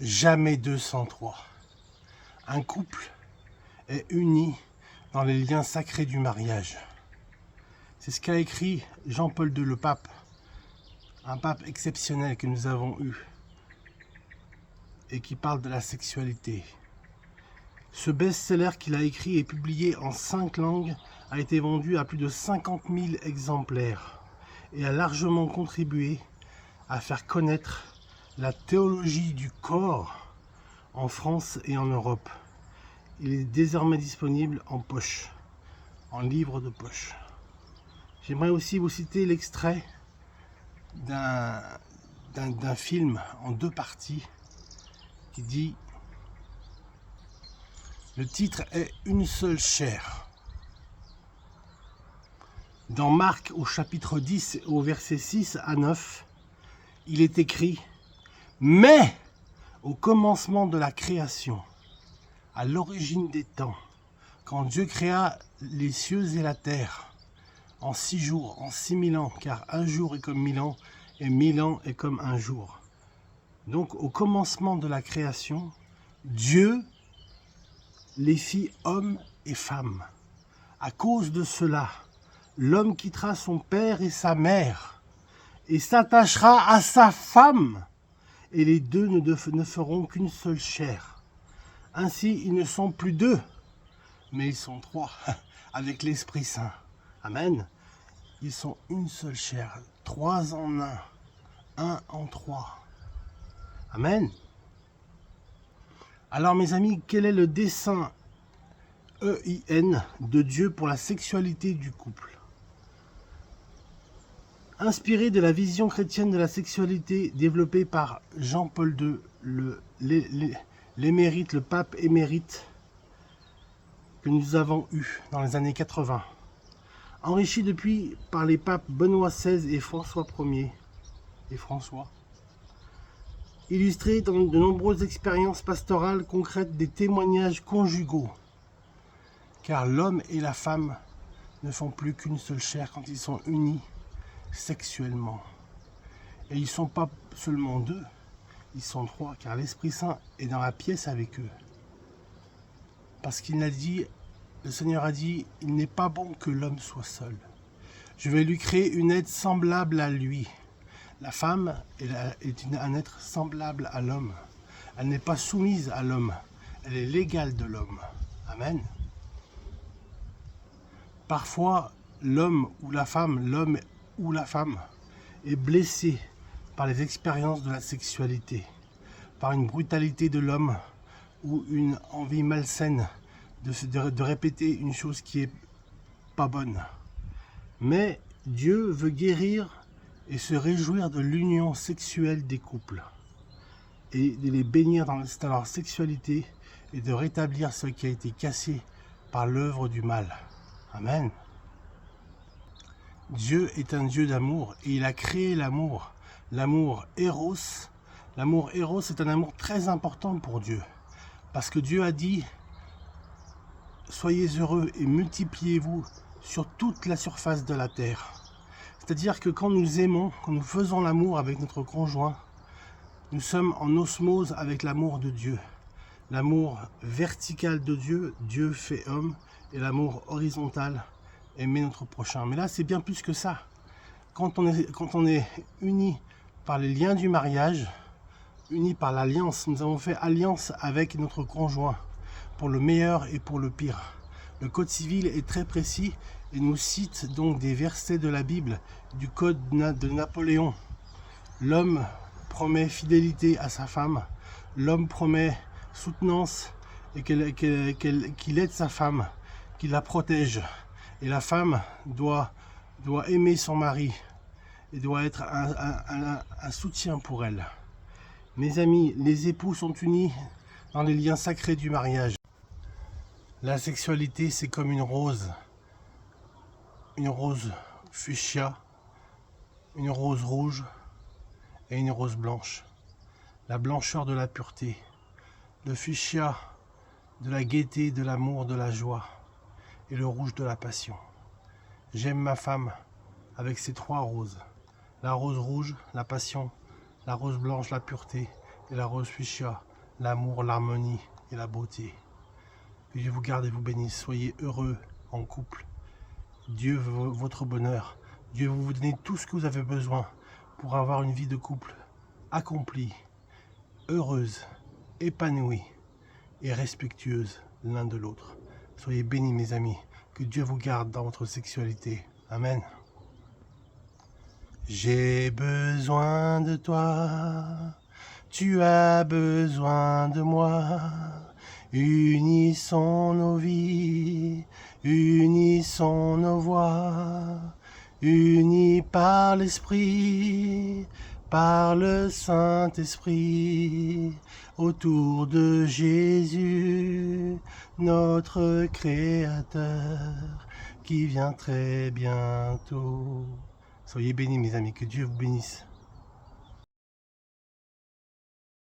jamais deux sans trois. Un couple est uni dans les liens sacrés du mariage. C'est ce qu'a écrit Jean-Paul II, le pape, un pape exceptionnel que nous avons eu et qui parle de la sexualité. Ce best-seller qu'il a écrit et publié en 5 langues a été vendu à plus de 50 000 exemplaires et a largement contribué à faire connaître la théologie du corps en France et en Europe. Il est désormais disponible en poche, en livre de poche. J'aimerais aussi vous citer l'extrait d'un film en 2 parties qui dit: le titre est Une seule chair. Dans Marc au chapitre 10 au verset 6 à 9, il est écrit: mais au commencement de la création, à l'origine des temps, quand Dieu créa les cieux et la terre, en 6 jours, en 6000 ans, car un jour est comme 1000 ans, et 1000 ans est comme un jour. Donc au commencement de la création, Dieu les fit hommes et femmes. À cause de cela, l'homme quittera son père et sa mère, et s'attachera à sa femme, et les deux ne feront qu'une seule chair. Ainsi, ils ne sont plus 2, mais ils sont 3, avec l'Esprit Saint. Amen. Ils sont une seule chair, 3 en 1, 1 en 3. Amen. Alors mes amis, quel est le dessein EIN de Dieu pour la sexualité du couple? Inspiré de la vision chrétienne de la sexualité développée par Jean-Paul II, l'émérite, le pape émérite que nous avons eu dans les années 80, enrichi depuis par les papes Benoît XVI et François Ier, illustré dans de nombreuses expériences pastorales concrètes des témoignages conjugaux, car l'homme et la femme ne font plus qu'une seule chair quand ils sont unis sexuellement. Et ils ne sont pas seulement 2, ils sont 3, car l'Esprit Saint est dans la pièce avec eux. Parce qu'il a dit, le Seigneur a dit, il n'est pas bon que l'homme soit seul. Je vais lui créer une aide semblable à lui. La femme est un être semblable à l'homme. Elle n'est pas soumise à l'homme. Elle est l'égale de l'homme. Amen. Parfois, l'homme ou la femme est blessé par les expériences de la sexualité, par une brutalité de l'homme ou une envie malsaine de répéter une chose qui est pas bonne. Mais Dieu veut guérir et se réjouir de l'union sexuelle des couples et de les bénir dans leur sexualité et de rétablir ce qui a été cassé par l'œuvre du mal. Amen. Dieu est un Dieu d'amour et il a créé l'amour. L'amour Eros. L'amour Eros est un amour très important pour Dieu. Parce que Dieu a dit: soyez heureux et multipliez-vous sur toute la surface de la terre. C'est-à-dire que quand nous aimons, quand nous faisons l'amour avec notre conjoint, nous sommes en osmose avec l'amour de Dieu. L'amour vertical de Dieu, Dieu fait homme, et l'amour horizontal, aimer notre prochain. Mais là, c'est bien plus que ça. Quand on est unis par les liens du mariage, unis par l'alliance, nous avons fait alliance avec notre conjoint, pour le meilleur et pour le pire. Le Code civil est très précis et nous cite donc des versets de la Bible, du Code de Napoléon. L'homme promet fidélité à sa femme, l'homme promet soutenance et qu'il aide sa femme, qu'il la protège. Et la femme doit aimer son mari et doit être un soutien pour elle. Mes amis, les époux sont unis dans les liens sacrés du mariage. La sexualité, c'est comme une rose fuchsia, une rose rouge et une rose blanche. La blancheur de la pureté, le fuchsia de la gaieté, de l'amour, de la joie, et le rouge de la passion. J'aime ma femme avec ces 3 roses. La rose rouge, la passion, la rose blanche, la pureté, et la rose fuchsia, l'amour, l'harmonie et la beauté. Que Dieu vous garde et vous bénisse. Soyez heureux en couple. Dieu veut votre bonheur. Dieu veut vous donner tout ce que vous avez besoin pour avoir une vie de couple accomplie, heureuse, épanouie et respectueuse l'un de l'autre. Soyez bénis mes amis. Que Dieu vous garde dans votre sexualité. Amen. J'ai besoin de toi, tu as besoin de moi. Unissons nos vies, unissons nos voix, unis par l'Esprit, par le Saint-Esprit, autour de Jésus, notre Créateur, qui vient très bientôt. Soyez bénis mes amis, que Dieu vous bénisse.